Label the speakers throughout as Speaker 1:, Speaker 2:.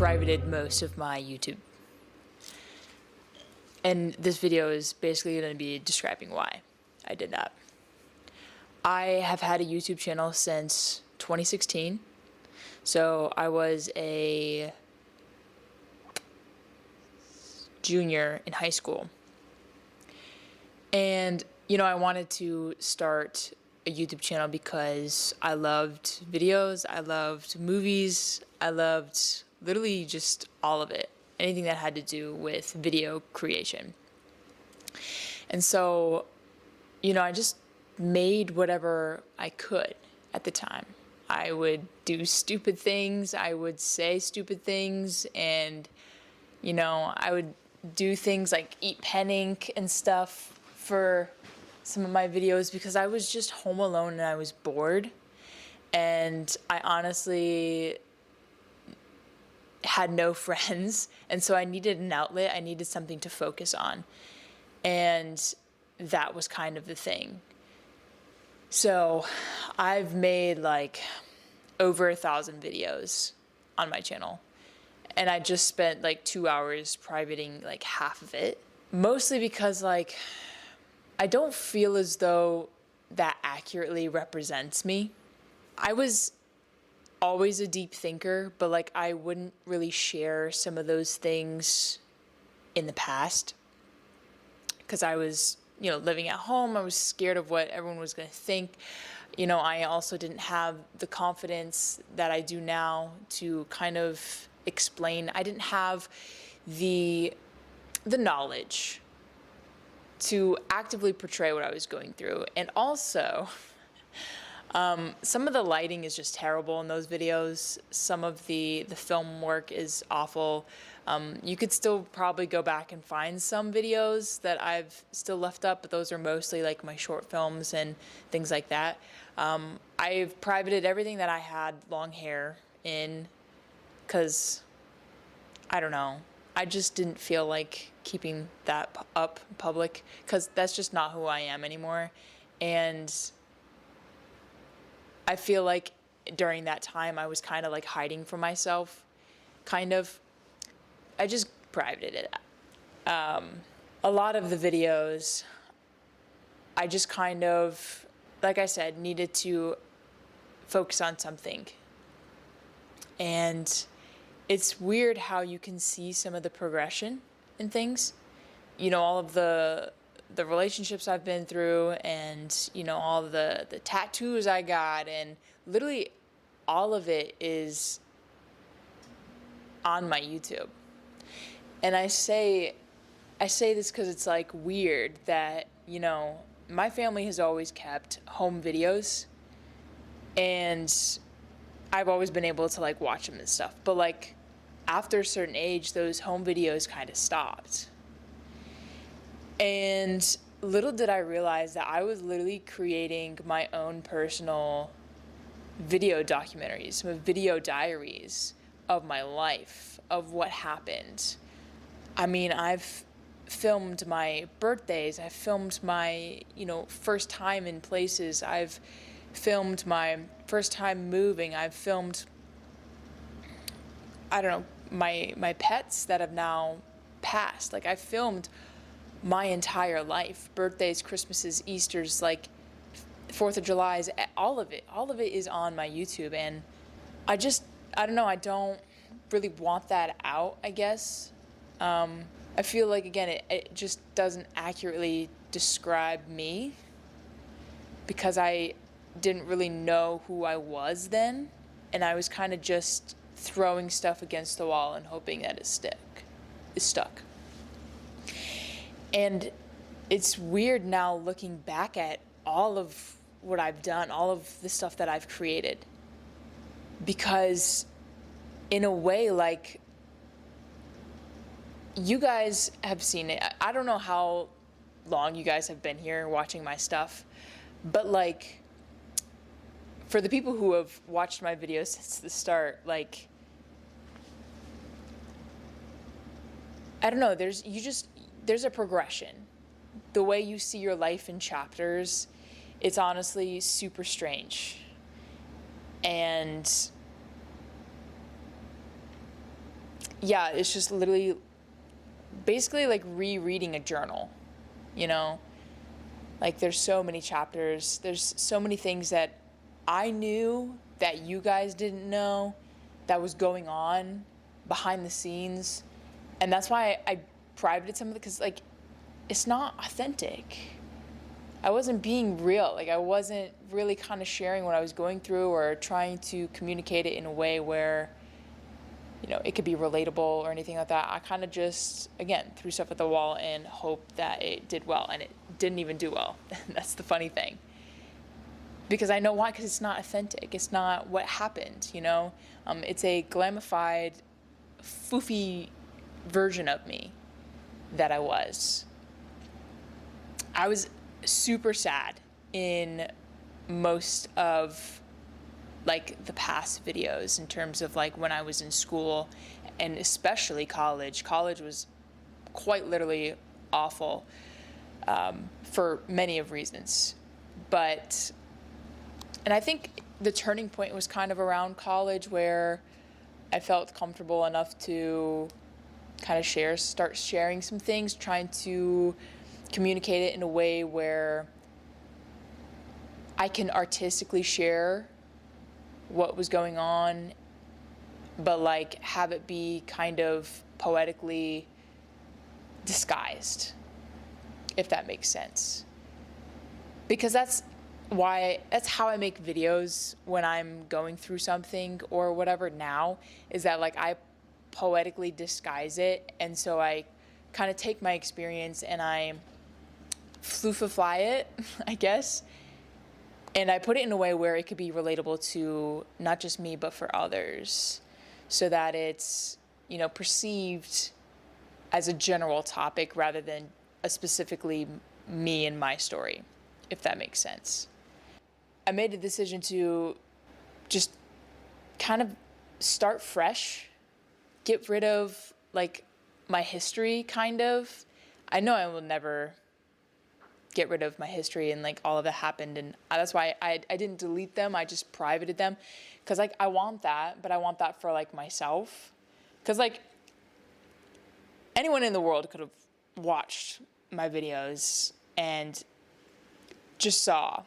Speaker 1: privated most of my YouTube. And this video is basically going to be describing why I did that. I have had a YouTube channel since 2016. So I was a junior in high school. And, I wanted to start a YouTube channel because I loved videos, I loved movies, I loved literally just all of it. Anything that had to do with video creation. And so, I just made whatever I could at the time. I would do stupid things, I would say stupid things, and, I would do things like eat pen ink and stuff for some of my videos because I was just home alone and I was bored. And I honestly had no friends, and so I needed an outlet. I needed something to focus on, and that was kind of the thing. So I've made like over 1,000 videos on my channel, and I just spent like 2 hours privating like half of it, mostly because like I don't feel as though that accurately represents me. I was always a deep thinker, but like I wouldn't really share some of those things in the past because I was, living at home. I was scared of what everyone was going to think. I also didn't have the confidence that I do now to kind of explain. I didn't have the knowledge to actively portray what I was going through. And also, some of the lighting is just terrible in those videos. Some of the film work is awful. You could still probably go back and find some videos that I've still left up, but those are mostly like my short films and things like that. I've privated everything that I had long hair in because, I don't know, I just didn't feel like keeping that up public because that's just not who I am anymore. And I feel like during that time I was kind of like hiding from myself, kind of. I just privated it. A lot of the videos, I just kind of, like I said, needed to focus on something. And it's weird how you can see some of the progression in things. All of the relationships I've been through, and all of the tattoos I got, and literally all of it is on my YouTube. And I say this because it's like weird that my family has always kept home videos, and I've always been able to like watch them and stuff. But like after a certain age, those home videos kind of stopped. And little did I realize that I was literally creating my own personal video documentaries, some video diaries of my life, of what happened. I mean, I've filmed my birthdays, I've filmed my, first time in places, I've filmed my first time moving, I've filmed, I don't know, my pets that have now passed. Like, I filmed my entire life, birthdays, Christmases, Easters, like 4th of July's, all of it is on my YouTube. And I don't know, I don't really want that out, I guess. I feel like, again, it just doesn't accurately describe me because I didn't really know who I was then, and I was kind of just throwing stuff against the wall and hoping that it stuck. And it's weird now looking back at all of what I've done, all of the stuff that I've created, because in a way, like, you guys have seen it. I don't know how long you guys have been here watching my stuff, but like, for the people who have watched my videos since the start, like, I don't know, there's a progression. The way you see your life in chapters, it's honestly super strange. And yeah, it's just literally basically like rereading a journal, you know? Like there's so many chapters, there's so many things that I knew that you guys didn't know that was going on behind the scenes. And that's why I privated some of it, because like it's not authentic. I wasn't being real. Like I wasn't really kind of sharing what I was going through or trying to communicate it in a way where, you know, it could be relatable or anything like that. I kind of just, again, threw stuff at the wall and hoped that it did well, and it didn't even do well. That's the funny thing. Because I know why, because it's not authentic. It's not what happened, you know? It's a glamified, foofy version of me that I was. I was super sad in most of like the past videos in terms of like when I was in school, and especially college. College was quite literally awful for many of reasons. And I think the turning point was kind of around college, where I felt comfortable enough to kind of start sharing some things, trying to communicate it in a way where I can artistically share what was going on, but like have it be kind of poetically disguised, if that makes sense. Because that's how I make videos when I'm going through something or whatever now, is that like I poetically disguise it. And so I kind of take my experience and I fly it, I guess. And I put it in a way where it could be relatable to not just me, but for others, so that it's, you know, perceived as a general topic rather than a specifically me and my story, if that makes sense. I made a decision to just kind of start fresh, get rid of like my history, kind of. I know I will never get rid of my history and like all of that happened, and that's why I didn't delete them. I just privated them, because like I want that, but I want that for like myself, because like anyone in the world could have watched my videos and just saw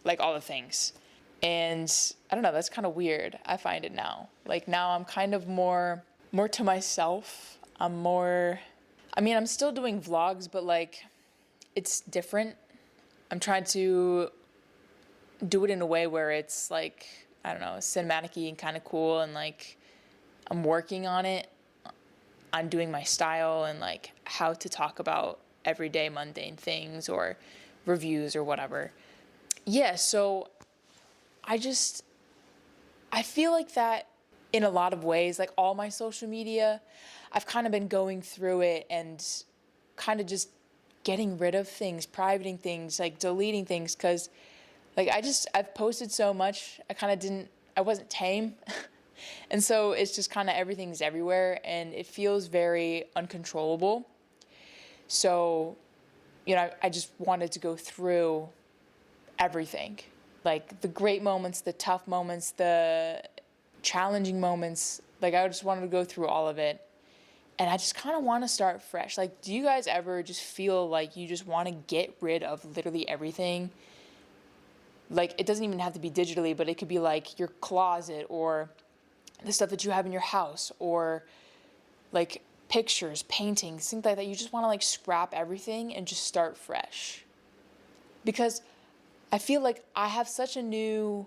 Speaker 1: like all the things. And I don't know, that's kind of weird. I find it now. Like now I'm kind of more to myself. I'm still doing vlogs, but like it's different. I'm trying to do it in a way where it's like, I don't know, cinematic-y and kind of cool, and like I'm working on it. I'm doing my style and like how to talk about everyday mundane things or reviews or whatever. Yeah, so I feel like that in a lot of ways, like all my social media, I've kind of been going through it and kind of just getting rid of things, privating things, like deleting things, because like I've posted so much, I wasn't tame. And so it's just kind of everything's everywhere and it feels very uncontrollable. So, you know, I just wanted to go through everything, like the great moments, the tough moments, the challenging moments. Like I just wanted to go through all of it. And I just kind of want to start fresh. Like, do you guys ever just feel like you just want to get rid of literally everything? Like, it doesn't even have to be digitally, but it could be like your closet or the stuff that you have in your house, or like pictures, paintings, things like that. You just want to like scrap everything and just start fresh. Because I feel like I have such a new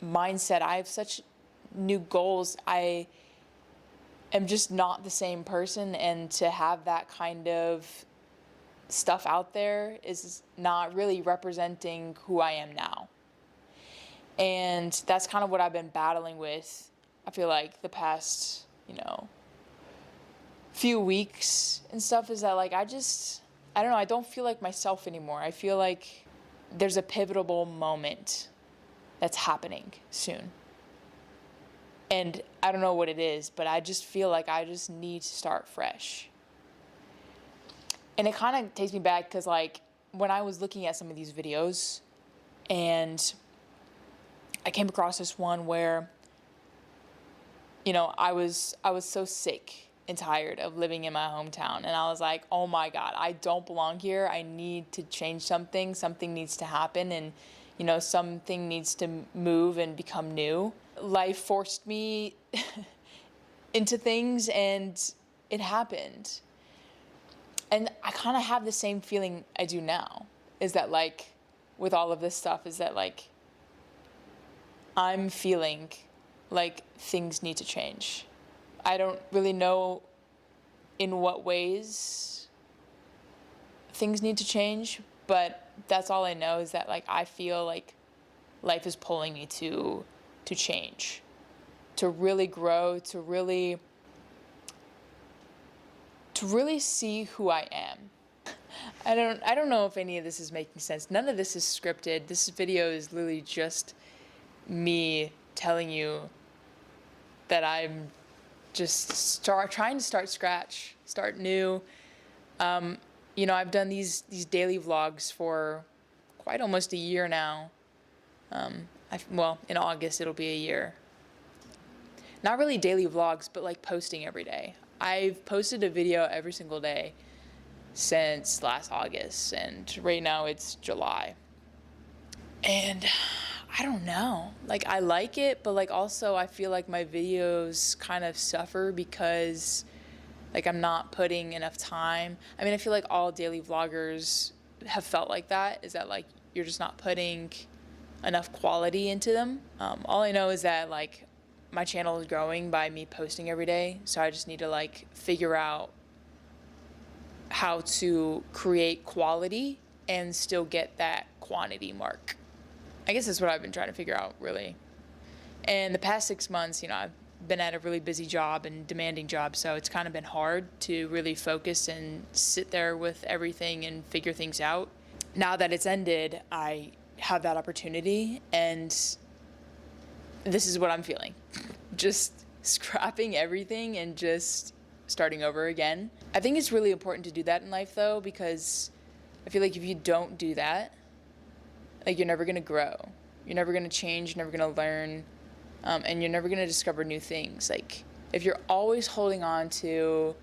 Speaker 1: mindset. I have such new goals. I am just not the same person, and to have that kind of stuff out there is not really representing who I am now. And that's kind of what I've been battling with, I feel like, the past, you know, few weeks and stuff, is that like I don't know, I don't feel like myself anymore. I feel like there's a pivotal moment that's happening soon. And I don't know what it is, but I just feel like I just need to start fresh. And it kind of takes me back, because like when I was looking at some of these videos, and I came across this one where I was so sick and tired of living in my hometown. And I was like, oh my God, I don't belong here. I need to change something. Something needs to happen. And, something needs to move and become new. Life forced me into things, and it happened. And I kind of have the same feeling I do now, is that like, with all of this stuff, is that like, I'm feeling like things need to change. I don't really know in what ways things need to change, but that's all I know, is that like I feel like life is pulling me to change, to really grow, to really see who I am. I don't know if any of this is making sense. None of this is scripted. This video is literally just me telling you that I'm just trying to start new. I've done these daily vlogs for quite almost a year now. In August it'll be a year. Not really daily vlogs, but like posting every day. I've posted a video every single day since last August, and right now it's July. And I don't know, like I like it, but like also I feel like my videos kind of suffer because like I'm not putting enough time. I mean, I feel like all daily vloggers have felt like that, is that like you're just not putting enough quality into them. All I know is that like my channel is growing by me posting every day, so I just need to like figure out how to create quality and still get that quantity mark. I guess that's what I've been trying to figure out, really. And the past 6 months, I've been at a really busy job and demanding job, so it's kind of been hard to really focus and sit there with everything and figure things out. Now that it's ended, I have that opportunity, and this is what I'm feeling. Just scrapping everything and just starting over again. I think it's really important to do that in life, though, because I feel like if you don't do that, like you're never going to grow. You're never going to change. You're never going to learn. And you're never going to discover new things. Like if you're always holding on to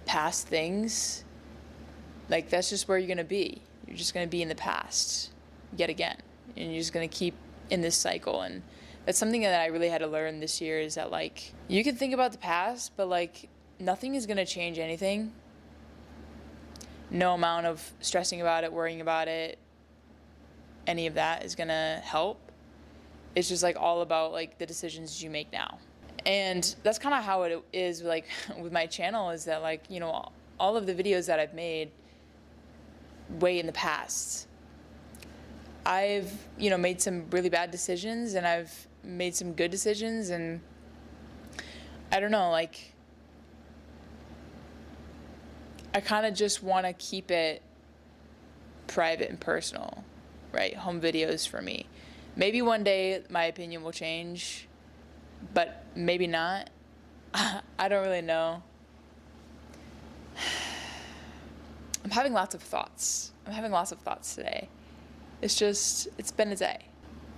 Speaker 1: past things, like that's just where you're going to be. You're just going to be in the past yet again. And you're just going to keep in this cycle. And that's something that I really had to learn this year, is that like you can think about the past, but like nothing is going to change anything. No amount of stressing about it, worrying about it, any of that is going to help. It's just like all about like the decisions you make now. And that's kind of how it is like with my channel, is that like, all of the videos that I've made way in the past, I've, made some really bad decisions, and I've made some good decisions, and I don't know, like I kind of just want to keep it private and personal, right? Home videos for me. Maybe one day my opinion will change, but maybe not. I don't really know. I'm having lots of thoughts today. It's been a day.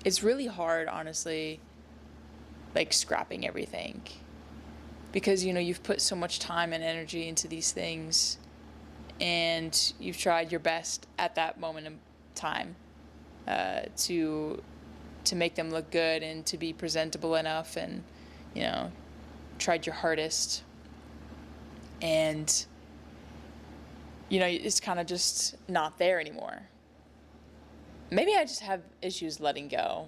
Speaker 1: It's really hard, honestly, like scrapping everything. Because, you've put so much time and energy into these things, and you've tried your best at that moment in time to make them look good and to be presentable enough, and, tried your hardest. And, it's kind of just not there anymore. Maybe I just have issues letting go.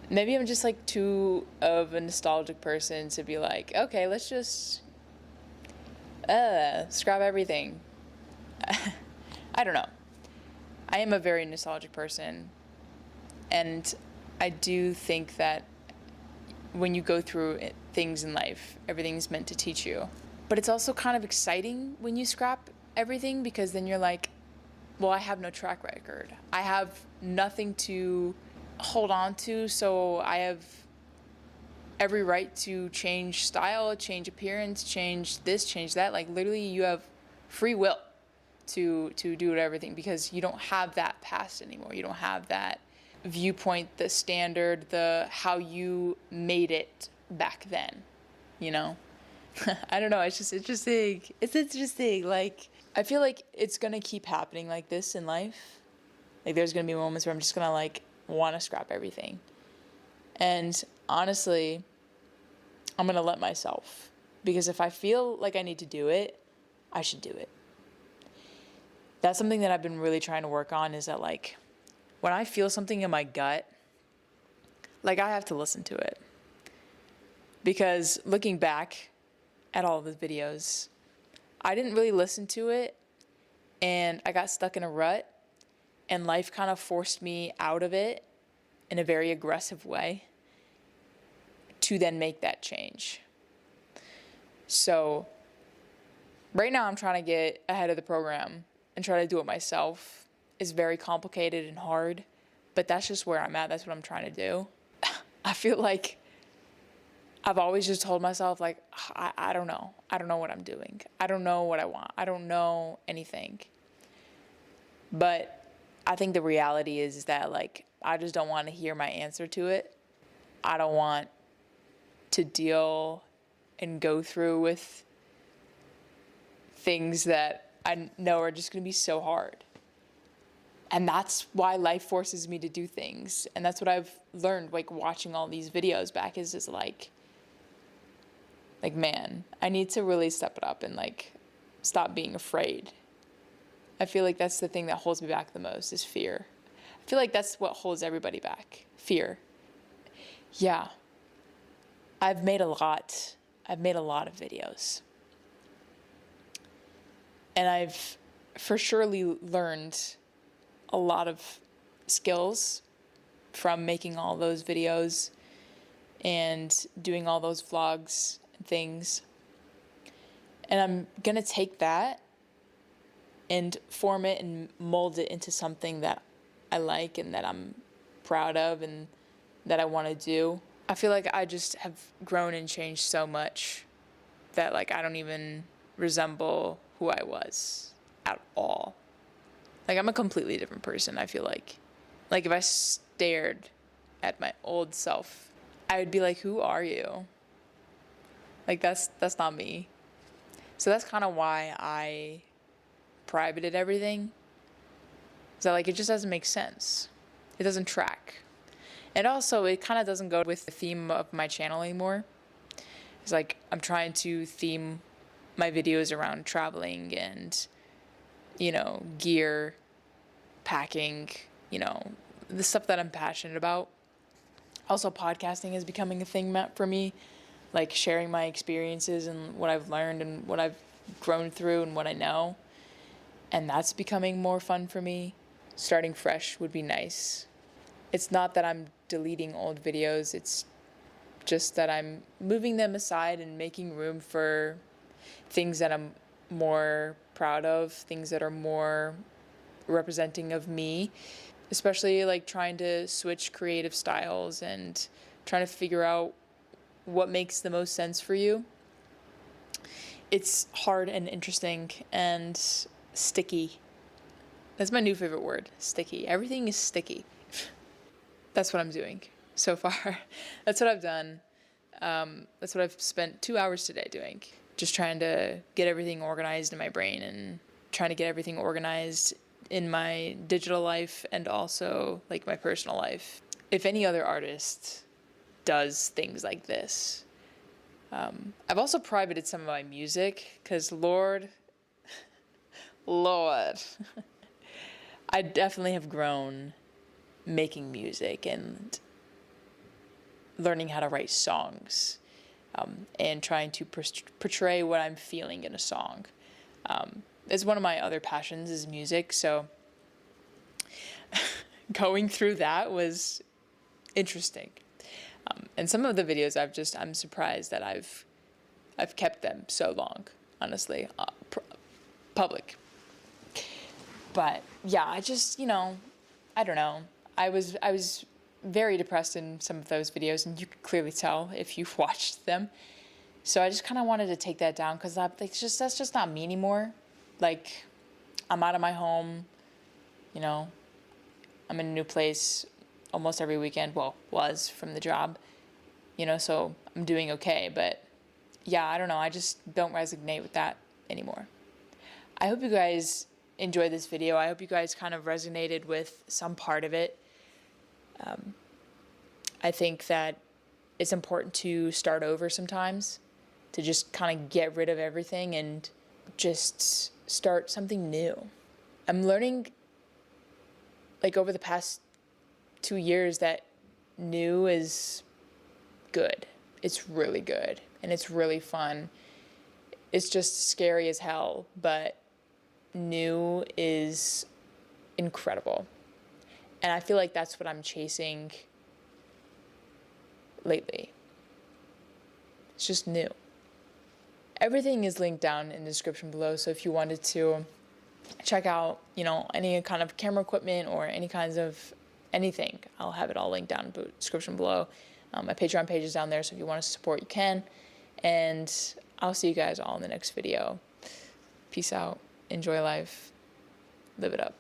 Speaker 1: Maybe I'm just like too of a nostalgic person to be like, okay, let's just scrap everything. I don't know. I am a very nostalgic person, and I do think that when you go through things in life, everything's meant to teach you. But it's also kind of exciting when you scrap everything, because then you're like, well, I have no track record. I have nothing to hold on to, so I have every right to change style, change appearance, change this, change that. Like literally you have free will to do everything, because you don't have that past anymore. You don't have that viewpoint, the standard, the how you made it back then, you know? I don't know, it's just interesting. It's interesting. Like, I feel like it's gonna keep happening like this in life. Like, there's gonna be moments where I'm just gonna, like, wanna scrap everything. And honestly, I'm gonna let myself. Because if I feel like I need to do it, I should do it. That's something that I've been really trying to work on, is that, like, when I feel something in my gut, like, I have to listen to it. Because looking back at all the videos, I didn't really listen to it, and I got stuck in a rut, and life kind of forced me out of it in a very aggressive way to then make that change. So right now I'm trying to get ahead of the program and try to do it myself. It's very complicated and hard, but that's just where I'm at. That's what I'm trying to do. I feel like I've always just told myself, like, I don't know. I don't know what I'm doing. I don't know what I want. I don't know anything. But I think the reality is that, like, I just don't want to hear my answer to it. I don't want to deal and go through with things that I know are just going to be so hard. And that's why life forces me to do things. And that's what I've learned, like, watching all these videos back, is like, man, I need to really step it up and, like, stop being afraid. I feel like that's the thing that holds me back the most, is fear. I feel like that's what holds everybody back. Fear. Yeah. I've made a lot of videos. And I've for surely learned a lot of skills from making all those videos and doing all those vlogs and things. And I'm going to take that and form it and mold it into something that I like and that I'm proud of and that I want to do. I feel like I just have grown and changed so much that, like, I don't even resemble who I was at all. Like, I'm a completely different person, I feel like. Like, if I stared at my old self, I would be like, who are you? Like, that's not me. So that's kind of why I privated everything. So, like, it just doesn't make sense. It doesn't track. And also, it kind of doesn't go with the theme of my channel anymore. It's like, I'm trying to theme my videos around traveling and, you know, gear, packing, you know, the stuff that I'm passionate about. Also, podcasting is becoming a thing for me, like sharing my experiences and what I've learned and what I've grown through and what I know. And that's becoming more fun for me. Starting fresh would be nice. It's not that I'm deleting old videos, it's just that I'm moving them aside and making room for things that I'm more proud of, things that are more representing of me, especially like trying to switch creative styles and trying to figure out what makes the most sense for you. It's hard and interesting and sticky. That's my new favorite word, sticky. Everything is sticky. That's what I'm doing so far. That's what I've done. That's what I've spent 2 hours today doing. Just trying to get everything organized in my brain and trying to get everything organized in my digital life and also like my personal life. If any other artist does things like this, I've also privated some of my music because Lord, I definitely have grown making music and learning how to write songs, and trying to portray what I'm feeling in a song. It's one of my other passions is music, so going through that was interesting. And some of the videos I'm surprised that I've kept them so long, honestly, public. But yeah, I just, I don't know. I was very depressed in some of those videos, and you could clearly tell if you've watched them. So I just kind of wanted to take that down because that's just not me anymore. Like, I'm out of my home, I'm in a new place almost every weekend. Well, was from the job. so I'm doing okay. But yeah, I don't know. I just don't resonate with that anymore. I hope you guys enjoyed this video. I hope you guys kind of resonated with some part of it. I think that it's important to start over sometimes, to just kind of get rid of everything and just start something new. I'm learning, like, over the past 2 years that new is good. It's really good and it's really fun. It's just scary as hell, but new is incredible. And I feel like that's what I'm chasing lately. It's just new. Everything is linked down in the description below, so if you wanted to check out, any kind of camera equipment or any kinds of anything, I'll have it all linked down in the description below. My Patreon page is down there, so if you want to support, you can. And I'll see you guys all in the next video. Peace out. Enjoy life. Live it up.